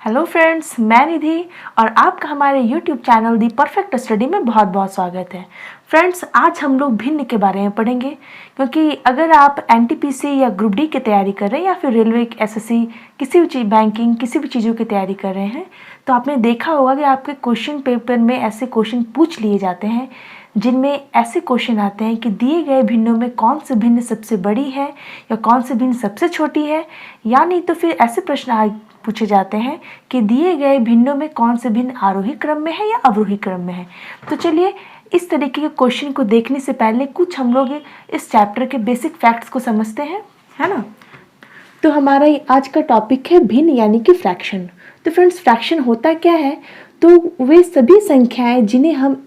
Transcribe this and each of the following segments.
Hello friends, मैं निधि और आपका हमारे यूट्यूब चैनल दी परफेक्ट स्टडी में बहुत बहुत स्वागत है। फ्रेंड्स, आज हम लोग भिन्न के बारे में पढ़ेंगे, क्योंकि अगर आप एनटीपीसी या ग्रुप डी की तैयारी कर रहे हैं या फिर रेलवे एसएससी किसी भी चीज़ बैंकिंग किसी भी चीज़ों की तैयारी कर रहे हैं तो आपने देखा होगा कि आपके क्वेश्चन पेपर में ऐसे क्वेश्चन पूछ लिए जाते हैं जिनमें ऐसे क्वेश्चन आते हैं कि दिए गए भिन्नों में कौन सी भिन्न सबसे बड़ी है या कौन सी भिन्न सबसे छोटी है, या नहीं तो फिर ऐसे प्रश्न पूछे जाते हैं कि दिए गए भिन्नों में कौन से भिन्न आरोही क्रम में है या अवरोही क्रम में है। तो चलिए इस तरीके के क्वेश्चन को देखने से पहले कुछ हम लोग इस चैप्टर के बेसिक फैक्ट्स को समझते हैं, है ना। तो हमारा आज का टॉपिक है भिन्न यानी कि फ्रैक्शन। तो फ्रेंड्स, फ्रैक्शन होता क्या है? तो वे सभी संख्याएं जिन्हें हम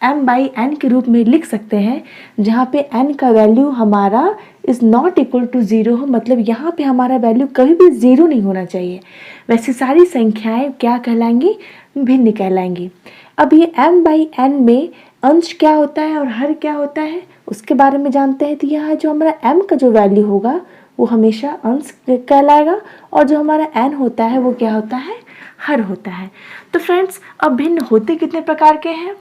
m/n के रूप में लिख सकते हैं, जहाँ पे n का वैल्यू हमारा इज़ नॉट इक्वल टू 0 हो, मतलब यहाँ पे हमारा वैल्यू कभी भी 0 नहीं होना चाहिए, वैसी सारी संख्याएं क्या कहलाएंगी? भिन्न कहलाएंगी। अब ये m/n में अंश क्या होता है और हर क्या होता है उसके बारे में जानते हैं। तो यहाँ जो हमारा m का जो वैल्यू होगा वो हमेशा अंश कहलाएगा और जो हमारा n होता है वो क्या होता है? हर होता है। तो फ्रेंड्स, अब भिन्न होते कितने प्रकार के हैं?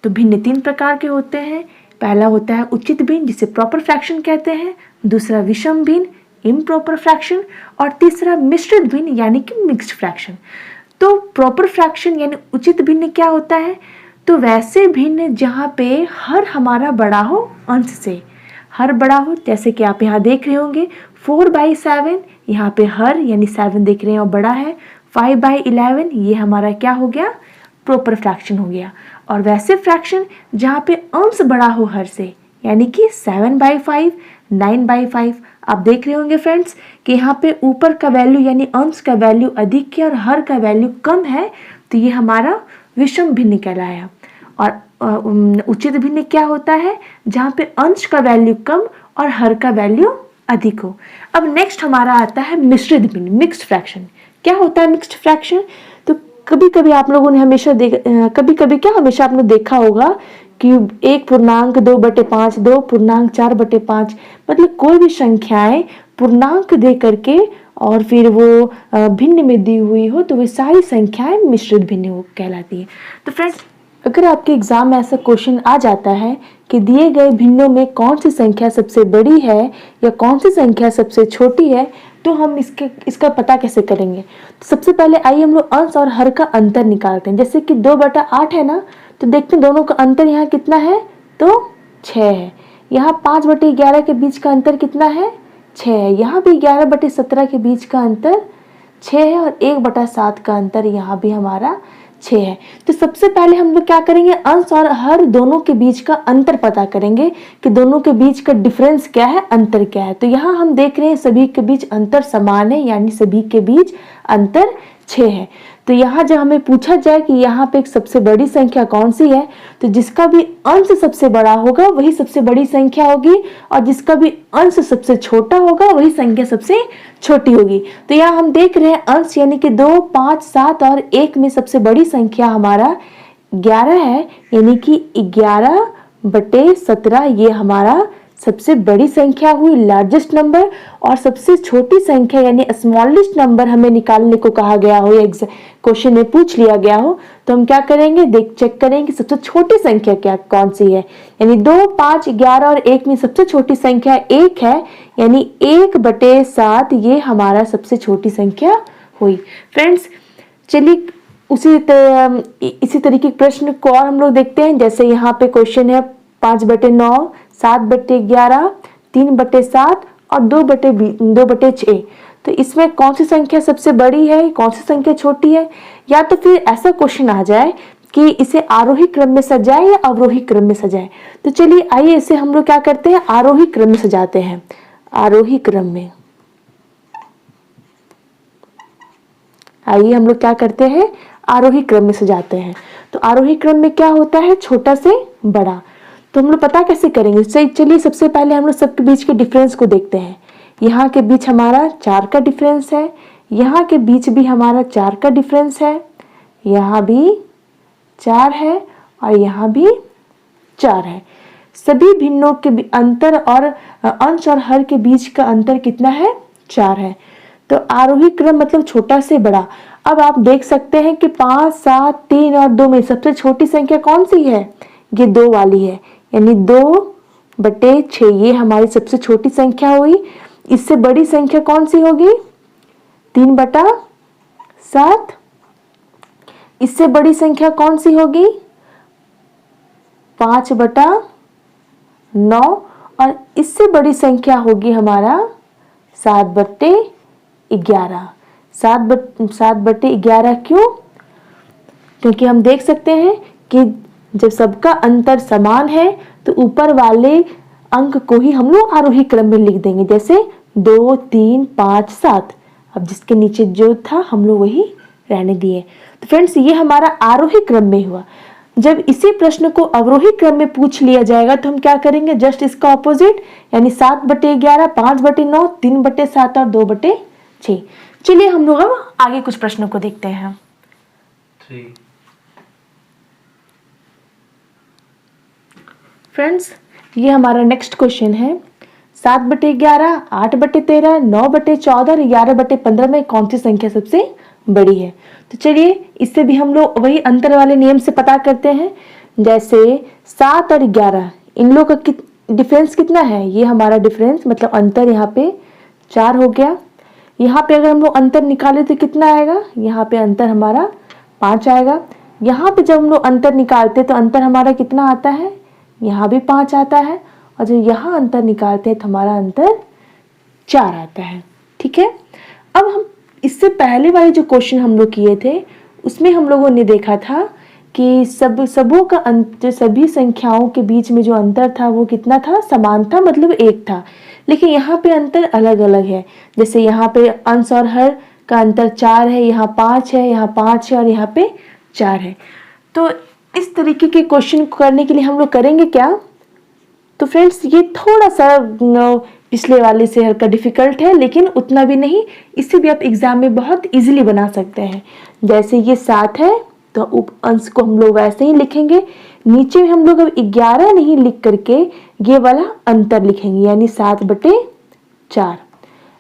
तो भिन्न 3 प्रकार के होते हैं। पहला होता है उचित भिन्न, जिसे प्रॉपर फ्रैक्शन कहते हैं, दूसरा विषम भिन्न इम्प्रॉपर फ्रैक्शन, और तीसरा मिश्रित भिन्न यानी कि मिक्स्ड फ्रैक्शन। तो प्रॉपर फ्रैक्शन यानी उचित भिन्न क्या होता है? तो वैसे भिन्न जहाँ पे हर हमारा बड़ा हो अंश से, हर बड़ा हो, जैसे कि आप यहाँ देख रहे होंगे 4/7, यहाँ पे हर यानी 7 देख रहे हैं और बड़ा है। 5/11 ये हमारा क्या हो गया? प्रॉपर फ्रैक्शन हो गया। और वैसे फ्रैक्शन जहाँ पे अंश बड़ा हो हर से, यानी कि 7/5, 9/5। आप देख रहे होंगे फ्रेंड्स कि यहाँ पे ऊपर का वैल्यू यानी अंश का वैल्यू अधिक है और हर का वैल्यू कम है, तो ये हमारा विषम भिन्न कहलाया। और उचित भिन्न क्या होता है? जहाँ पे अंश का वैल्यू कम और हर का वैल्यू अधिक हो। अब नेक्स्ट हमारा आता है मिश्रित भिन्न, मिक्स्ड फ्रैक्शन। क्या होता है मिक्स्ड फ्रैक्शन? तो कभी कभी आप लोगों ने हमेशा आपने देखा होगा कि 1.2/5, 2.4/5, मतलब कोई भी संख्याएं पूर्णांक दे करके और फिर वो भिन्न में दी हुई हो तो वे सारी संख्याएं मिश्रित भिन्न कहलाती है। तो फ्रेंड्स, अगर आपके एग्जाम में ऐसा क्वेश्चन आ जाता है कि दिए गए भिन्नों में कौन सी संख्या सबसे बड़ी है या कौन सी संख्या सबसे छोटी है, तो हम इसका पता कैसे करेंगे? तो सबसे पहले आइए हम लोग अंश और हर का अंतर निकालते हैं। जैसे कि 2/8 है ना, तो देखते हैं दोनों का अंतर यहाँ कितना है? तो 6 है। यहाँ 5/11 के बीच का अंतर कितना है? 6 है। यहाँ भी 11/17 के बीच का अंतर 6 है और 1/7 का अंतर यहाँ भी हमारा 6 है। तो सबसे पहले हम लोग क्या करेंगे? अंश और हर दोनों के बीच का अंतर पता करेंगे कि दोनों के बीच का डिफरेंस क्या है, अंतर क्या है। तो यहाँ हम देख रहे हैं सभी के बीच अंतर समान है, यानी सभी के बीच अंतर 6 है। तो यहाँ जब हमें पूछा जाए कि यहाँ पे एक सबसे बड़ी संख्या कौन सी है, तो जिसका भी अंश सबसे बड़ा होगा वही सबसे बड़ी संख्या होगी और जिसका भी अंश सबसे छोटा होगा वही संख्या सबसे छोटी होगी। तो यहाँ हम देख रहे हैं अंश यानी कि 2, 5, 7 और 1 में सबसे बड़ी संख्या हमारा 11 है, यानी कि 11/17 ये हमारा सबसे बड़ी संख्या हुई, लार्जेस्ट नंबर। और सबसे छोटी संख्या यानी स्मॉलेस्ट नंबर हमें निकालने को कहा गया हो या क्वेश्चन में पूछ लिया गया हो, तो हम क्या करेंगे? चेक करेंगे सबसे छोटी संख्या क्या कौन सी है। यानी 2, 5, 11 और 1 में सबसे छोटी संख्या 1 है, यानी 1/7 ये हमारा सबसे छोटी संख्या हुई। फ्रेंड्स, चलिए इसी तरीके के प्रश्न को और हम लोग देखते हैं। जैसे यहाँ पे क्वेश्चन है 5/9, 7/11, 3/7 और 2/6। तो इसमें कौन सी संख्या सबसे बड़ी है, कौन सी संख्या छोटी है? या तो फिर ऐसा क्वेश्चन आ जाए कि इसे आरोही क्रम में सजाए या अवरोही क्रम में सजाए। तो चलिए आइए इसे हम लोग क्या करते हैं? आरोही क्रम में सजाते हैं। आरोही क्रम में आइए हम लोग क्या करते हैं? आरोही क्रम में सजाते हैं। तो आरोही क्रम में क्या होता है? छोटा से बड़ा। तो हम लोग पता कैसे करेंगे? चलिए सबसे पहले हम लोग सबके बीच के डिफरेंस को देखते हैं। यहाँ के बीच हमारा 4 का डिफरेंस है, यहाँ के बीच भी हमारा 4 का डिफरेंस है, यहाँ भी 4 है और यहाँ भी 4 है। सभी भिन्नों के अंतर और अंश और हर के बीच का अंतर कितना है? 4 है। तो आरोही क्रम मतलब छोटा से बड़ा। अब आप देख सकते हैं कि 5, 7, 3 और 2 में सबसे छोटी संख्या कौन सी है? ये 2 वाली है, यानी 2/6 ये हमारी सबसे छोटी संख्या हुई। इससे बड़ी संख्या कौन सी होगी? 3/7। इससे बड़ी संख्या कौन सी होगी? 5/9। और इससे बड़ी संख्या होगी हमारा 7/11। 7/11 क्यों? क्योंकि हम देख सकते हैं कि जब सबका अंतर समान है तो ऊपर वाले अंक को ही हम लोग आरोही क्रम में लिख देंगे, जैसे 2, 3, 5, 7। अब जिसके नीचे जो था हम लोग वही रहने दिए। तो फ्रेंड्स, ये हमारा आरोही क्रम में हुआ। जब इसी प्रश्न को अवरोही क्रम में पूछ लिया जाएगा तो हम क्या करेंगे? जस्ट इसका ऑपोजिट, यानी 7/11, 5/9, 3/7 और 2/6। चलिए हम लोग अब आगे कुछ प्रश्नों को देखते हैं। फ्रेंड्स, ये हमारा नेक्स्ट क्वेश्चन है। 7/11, 8/13, 9/14 और 11/15 में कौन सी संख्या सबसे बड़ी है? तो चलिए इससे भी हम लोग वही अंतर वाले नियम से पता करते हैं। जैसे 7 और 11, इन लोग का डिफरेंस कितना है? ये हमारा डिफरेंस मतलब अंतर यहाँ पे 4 हो गया। यहाँ पे अगर हम लोग अंतर निकाले तो कितना आएगा? यहाँ पे अंतर हमारा 5 आएगा। यहाँ पे जब हम लोग अंतर निकालते तो अंतर हमारा कितना आता है? यहाँ भी 5 आता है। और जब यहाँ अंतर निकालते हैं तो हमारा अंतर 4 आता है। ठीक है, अब हम इससे पहले वाले जो क्वेश्चन हम लोग किए थे उसमें हम लोगों ने देखा था कि सबों का अंतर, सभी संख्याओं के बीच में जो अंतर था वो कितना था? समान था, मतलब 1 था। लेकिन यहाँ पे अंतर अलग अलग है। जैसे यहाँ पे अंश और हर का अंतर 4 है, यहाँ 5 है, यहाँ 5 है और यहाँ पे 4 है। तो इस तरीके के क्वेश्चन करने के लिए हम लोग करेंगे क्या? तो फ्रेंड्स, ये थोड़ा सा पिछले वाले से हल्का डिफिकल्ट है, लेकिन उतना भी नहीं। इससे भी आप एग्जाम में बहुत इजीली बना सकते हैं। जैसे ये 7 है तो अंश को हम लोग वैसे ही लिखेंगे। नीचे में हम लोग अब 11 नहीं लिख करके ये वाला अंतर लिखेंगे, यानी 7/4।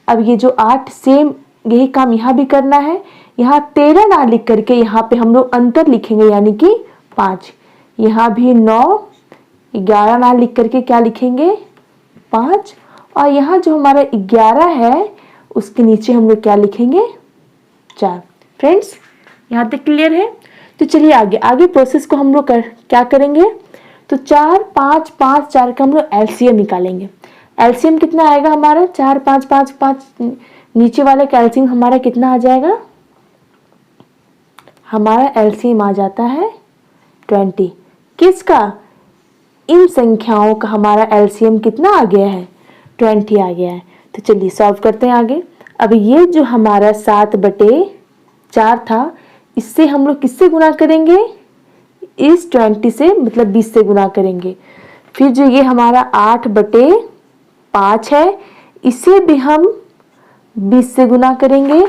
अब ये जो 8, सेम यही काम यहाँ भी करना है। यहाँ 13 ना लिख करके यहाँ पे हम लोग अंतर लिखेंगे, यानी कि 5। यहाँ भी 9, 11 ना लिख करके क्या लिखेंगे? 5। और यहाँ जो हमारा 11 है उसके नीचे हम लोग क्या लिखेंगे? 4। फ्रेंड्स, यहाँ तक क्लियर है? तो चलिए आगे प्रोसेस को हम लोग क्या करेंगे? तो 4, 5, 5, 4 का हम लोग एलसीएम निकालेंगे। एलसीएम कितना आएगा हमारा? 4, 5, 5, 5। नीचे वाला का एलसीएम हमारा कितना आ जाएगा? हमारा एलसीएम आ जाता है 20। किसका? इन संख्याओं का हमारा एलसीएम कितना आ गया है? 20 आ गया है। तो चलिए सॉल्व करते हैं आगे। अब ये जो हमारा 7/4 था, इससे हम लोग किससे गुना करेंगे? इस 20 से, मतलब 20 से गुना करेंगे। फिर जो ये हमारा 8/5 है, इसे भी हम 20 से गुना करेंगे।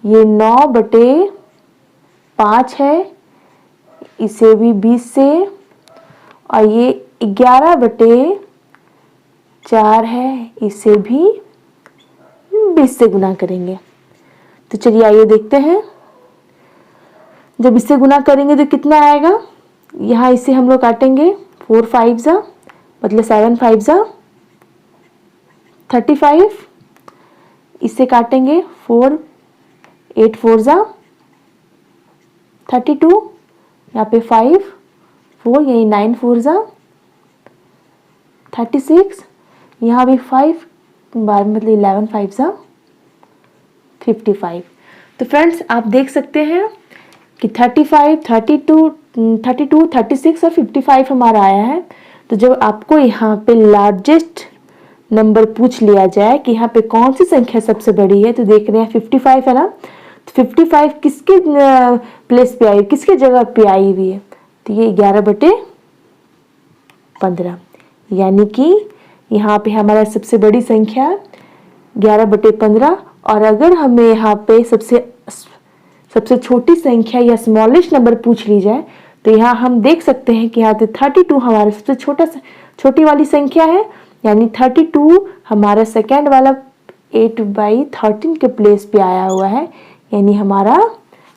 ये 9/5 है, इसे भी 20 से। और ये 11/4 है, इसे भी 20 से गुना करेंगे। तो चलिए आइए देखते हैं। जब इससे गुना करेंगे तो कितना आएगा? यहाँ इसे हम लोग काटेंगे। 4 5 मतलब 7 5 35। इसे काटेंगे 4 8 4 32। यहाँ पे 5 4, यही 9 4 36। यहाँ भी 5 बार मतलब 11 5 55। तो फ्रेंड्स, आप देख सकते हैं कि 35, 32, 36 और 55 हमारा आया है। तो जब आपको यहाँ पे लार्जेस्ट नंबर पूछ लिया जाए कि यहाँ पे कौन सी संख्या सबसे बड़ी है, तो देख रहे हैं 55 है ना। तो 55 किसके प्लेस पे आई, किसके जगह पे आई हुई है? तो ये 11/15, यानी कि यहाँ पे हमारा सबसे बड़ी संख्या 11/15। और अगर हमें यहाँ पे सबसे छोटी संख्या या स्मॉलेस्ट नंबर पूछ ली जाए तो यहाँ हम देख सकते हैं कि यहाँ पे 32 हमारा सबसे छोटी वाली संख्या है, यानी 32 हमारा सेकेंड वाला 8/13 के प्लेस पे आया हुआ है, यानी हमारा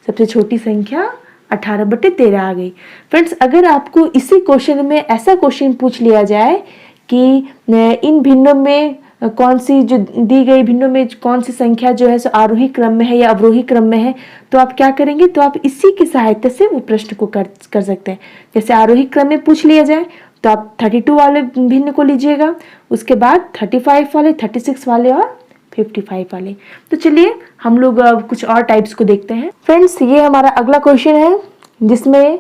सबसे छोटी संख्या 18/13 आ गई। फ्रेंड्स, अगर आपको इसी क्वेश्चन में ऐसा क्वेश्चन पूछ लिया जाए कि इन भिन्नों में कौन सी जो दी गई भिन्नों में कौन सी संख्या जो है सो आरोही क्रम में है या अवरोही क्रम में है, तो आप क्या करेंगे, तो आप इसी की सहायता से वो प्रश्न को कर सकते हैं। जैसे आरोही क्रम में पूछ लिया जाए तो आप 32 वाले भिन्न को लीजिएगा, उसके बाद 35 वाले, 36 वाले और 55 वाले। तो चलिए हम लोग कुछ और टाइप्स को देखते हैं। फ्रेंड्स, ये हमारा अगला क्वेश्चन है जिसमें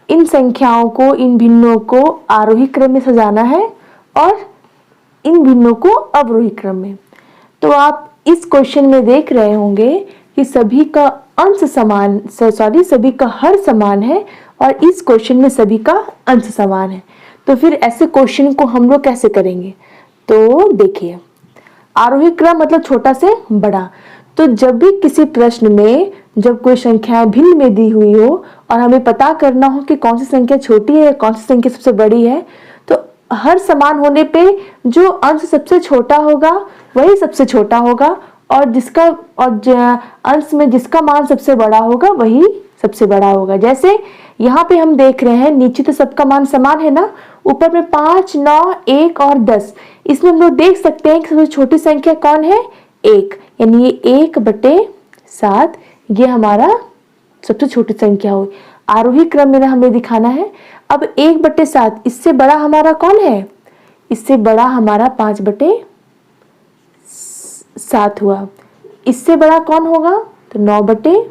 इन संख्याओं को, इन भिन्नों को आरोही क्रम में सजाना है और इन भिन्नों को अवरोही क्रम में। तो आप इस क्वेश्चन में देख रहे होंगे कि सभी का अंश समान, सभी का हर समान है और इस क्वेश्चन में सभी का अंश समान है। तो फिर ऐसे क्वेश्चन को हम लोग कैसे करेंगे, तो देखिए, आरोही क्रम मतलब छोटा से बड़ा। तो जब भी किसी प्रश्न में जब कोई संख्याएं भिन्न में दी हुई हो और हमें पता करना हो कि कौन सी संख्या छोटी है या कौन सी संख्या सबसे बड़ी है, तो हर समान होने पे जो अंश सबसे छोटा होगा वही सबसे छोटा होगा और अंश में जिसका मान सबसे बड़ा होगा वही सबसे बड़ा होगा। जैसे यहाँ पे हम देख रहे हैं, नीचे तो सबका मान समान है ना, ऊपर में 5, 9, 1 और 10। इसमें हम लोग देख सकते हैं कि सबसे छोटी संख्या कौन है, 1, यानी ये 1/7 ये हमारा सबसे छोटी संख्या हुई। आरोही क्रम में हमें दिखाना है। अब 1/7 इससे बड़ा हमारा कौन है, इससे बड़ा हमारा 5/7 हुआ। इससे बड़ा कौन होगा, तो 9/7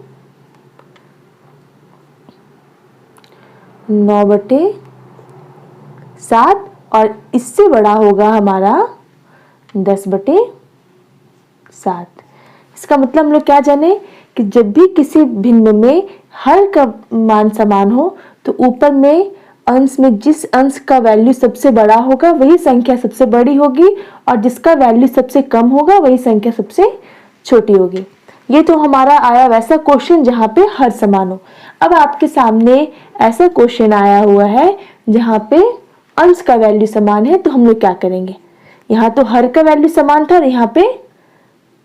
और इससे बड़ा होगा हमारा 10/7। इसका मतलब हम लोग क्या जाने कि जब भी किसी भिन्न में हर का मान समान हो तो ऊपर में अंश में जिस अंश का वैल्यू सबसे बड़ा होगा वही संख्या सबसे बड़ी होगी और जिसका वैल्यू सबसे कम होगा वही संख्या सबसे छोटी होगी। ये तो हमारा आया वैसा क्वेश्चन जहाँ पे हर समान हो। अब आपके सामने ऐसा क्वेश्चन आया हुआ है जहाँ पे अंश का वैल्यू समान है, तो हम लोग क्या करेंगे, यहाँ तो हर का वैल्यू समान था और यहाँ पे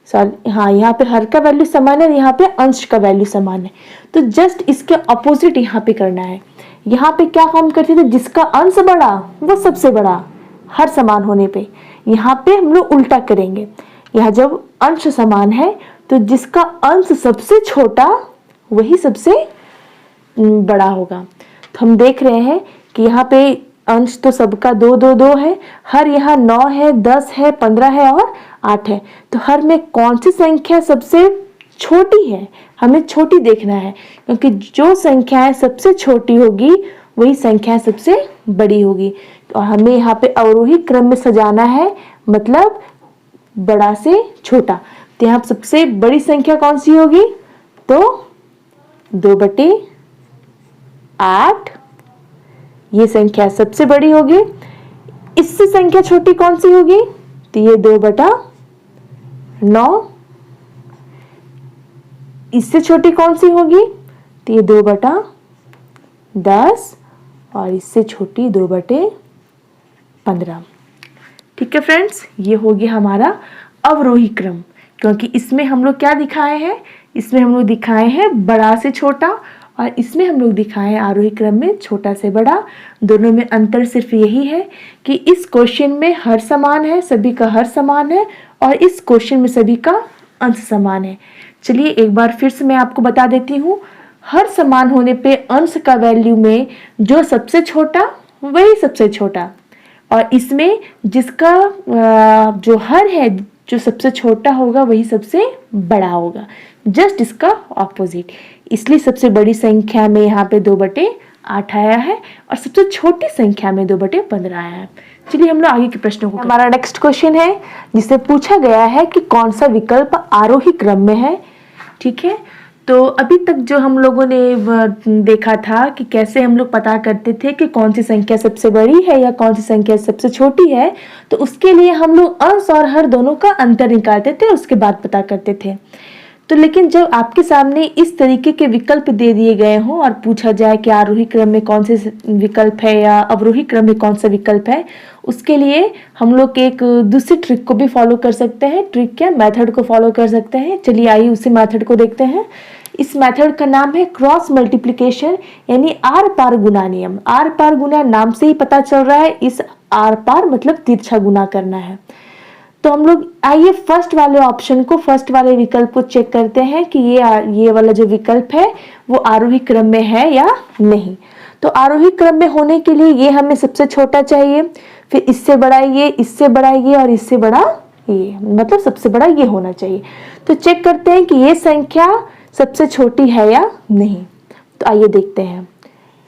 यहाँ पे हर का वैल्यू समान है, यहाँ पे अंश का वैल्यू समान है। तो जस्ट इसके अपोजिट यहाँ पे करना है। यहाँ पे क्या काम करते थे, जिसका अंश बड़ा वो सबसे बड़ा हर समान होने पे, यहाँ पे हम लोग उल्टा करेंगे। यहाँ जब अंश समान है तो जिसका अंश सबसे छोटा वही सबसे बड़ा होगा। तो हम देख रहे हैं कि यहाँ पे अंश तो सबका 2, 2, 2 है, हर यहाँ 9 है, 10 है, 15 है और 8 है। तो हर में कौन सी संख्या सबसे छोटी है, हमें छोटी देखना है, क्योंकि जो संख्याएं सबसे छोटी होगी वही संख्या सबसे बड़ी होगी। और हमें यहाँ पे अवरोही क्रम में सजाना है, मतलब बड़ा से छोटा। तो यहाँ सबसे बड़ी संख्या कौन सी होगी, तो 2/8 ये संख्या सबसे बड़ी होगी। इससे संख्या छोटी कौन सी होगी, तो ये 2/9। इससे छोटी कौन सी होगी, तो ये 2/10 और इससे छोटी 2/15। ठीक है फ्रेंड्स, ये हो गया हमारा अवरोही क्रम, क्योंकि इसमें हम लोग क्या दिखाए हैं, इसमें हम लोग दिखाए हैं बड़ा से छोटा और इसमें हम लोग दिखाए हैं आरोही क्रम में छोटा से बड़ा। दोनों में अंतर सिर्फ यही है कि इस क्वेश्चन में हर समान है, सभी का हर समान है और इस क्वेश्चन में सभी का अंश समान है। चलिए एक बार फिर से मैं आपको बता देती हूँ। हर समान होने पे अंश का वैल्यू में जो सबसे छोटा वही सबसे छोटा, और इसमें जिसका जो हर है जो सबसे छोटा होगा वही सबसे बड़ा होगा, जस्ट इसका ऑपोजिट। इसलिए सबसे बड़ी संख्या में यहाँ पे 2/8 आया है और सबसे छोटी संख्या में 2/15 आया है। चलिए हम लोग आगे के प्रश्नों को। हमारा नेक्स्ट क्वेश्चन है जिससे पूछा गया है कि कौन सा विकल्प आरोही क्रम में है। ठीक है, तो अभी तक जो हम लोगों ने देखा था कि कैसे हम लोग पता करते थे कि कौन सी संख्या सबसे बड़ी है या कौन सी संख्या सबसे छोटी है, तो उसके लिए हम लोग अंश और हर दोनों का अंतर निकालते थे, उसके बाद पता करते थे। तो लेकिन जब आपके सामने इस तरीके के विकल्प दे दिए गए हों और पूछा जाए कि आरोही क्रम में कौन से विकल्प है या अवरोही क्रम में कौन सा विकल्प है, उसके लिए हम लोग एक दूसरी ट्रिक को भी फॉलो कर सकते हैं। ट्रिक क्या, मेथड को फॉलो कर सकते हैं। चलिए आइए उसी मेथड को देखते हैं। इस मेथड का नाम है क्रॉस मल्टीप्लिकेशन, यानी आर पार गुना नियम। आर पार गुना नाम से ही पता चल रहा है, इस आर पार मतलब तिरछा गुना करना है। तो हम लोग आइए फर्स्ट वाले ऑप्शन को, फर्स्ट वाले विकल्प को चेक करते हैं कि ये वाला जो विकल्प है वो आरोही क्रम में है या नहीं। तो आरोही क्रम में होने के लिए ये हमें सबसे छोटा चाहिए, फिर इससे बड़ा ये, इससे बड़ा ये और इससे बड़ा ये, मतलब सबसे बड़ा ये होना चाहिए। तो चेक करते हैं कि ये संख्या सबसे छोटी है या नहीं। तो आइए देखते हैं।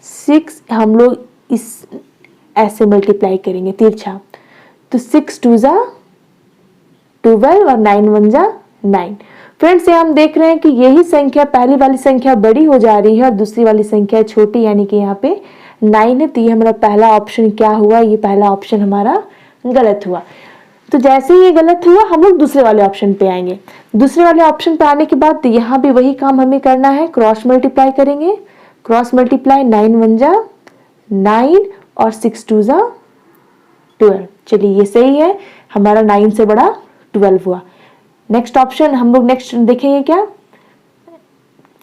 6 हम लोग इस ऐसे मल्टीप्लाई करेंगे तिरछा, तो 6 2 जा 12 और 9 1 जा 9। फ्रेंड्स ये हम देख रहे हैं कि यही संख्या, पहली वाली संख्या बड़ी हो जा रही है और दूसरी वाली संख्या छोटी, यानी कि यहाँ पे 9 है। तो ये हमारा पहला ऑप्शन क्या हुआ, ये पहला ऑप्शन हमारा गलत हुआ। तो जैसे ही ये गलत हुआ हम लोग दूसरे वाले ऑप्शन पे आएंगे। दूसरे वाले ऑप्शन पे आने के बाद तो यहाँ भी वही काम हमें करना है, क्रॉस मल्टीप्लाई करेंगे। क्रॉस मल्टीप्लाई 9 1 जा 9 और 6 2 जा 12। चलिए ये सही है, हमारा 9 से बड़ा 12 हुआ। नेक्स्ट ऑप्शन हम लोग नेक्स्ट देखेंगे क्या,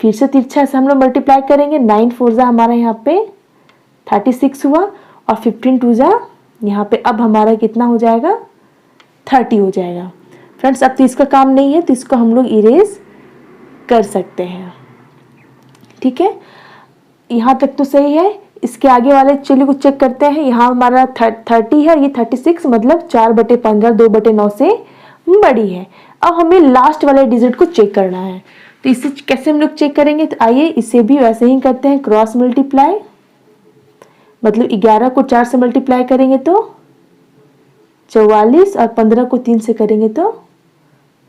फिर से तिरछा से हम लोग मल्टीप्लाई करेंगे। 9 4 जा हमारा यहाँ पे 36 हुआ और 15 2 जा यहाँ पे अब हमारा कितना हो जाएगा, 30 हो जाएगा। फ्रेंड्स अब तो इसका काम नहीं है, तो इसको हम लोग इरेज कर सकते हैं। ठीक है, यहाँ तक तो सही है। इसके आगे वाले चलिए कुछ चेक करते हैं। यहाँ हमारा 30 है, ये 36 मतलब 4/15 2/9 से बड़ी है। अब हमें लास्ट वाले डिजिट को चेक करना है, तो इसे कैसे हम लोग चेक करेंगे, तो आइए इसे भी वैसे ही करते हैं, क्रॉस मल्टीप्लाई। मतलब 11 को 4 से मल्टीप्लाई करेंगे तो 44 और 15 को 3 से करेंगे तो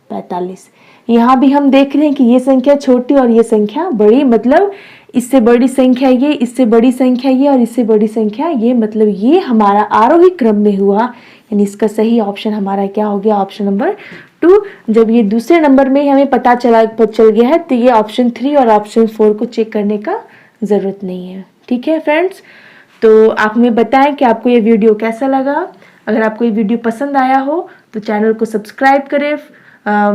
45। यहाँ भी हम देख रहे हैं कि ये संख्या छोटी और ये संख्या बड़ी, मतलब इससे बड़ी संख्या ये, इससे बड़ी संख्या ये और इससे बड़ी संख्या ये, मतलब ये हमारा आरोही क्रम में हुआ। यानी इसका सही ऑप्शन हमारा क्या हो गया, ऑप्शन नंबर 2। जब ये दूसरे नंबर में हमें पता चल गया है तो ये ऑप्शन 3 और ऑप्शन 4 को चेक करने का ज़रूरत नहीं है। ठीक है फ्रेंड्स, तो आप हमें बताएं कि आपको ये वीडियो कैसा लगा। अगर आपको ये वीडियो पसंद आया हो तो चैनल को सब्सक्राइब करें,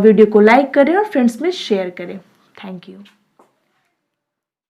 वीडियो को लाइक करें और फ्रेंड्स में शेयर करें। Thank you.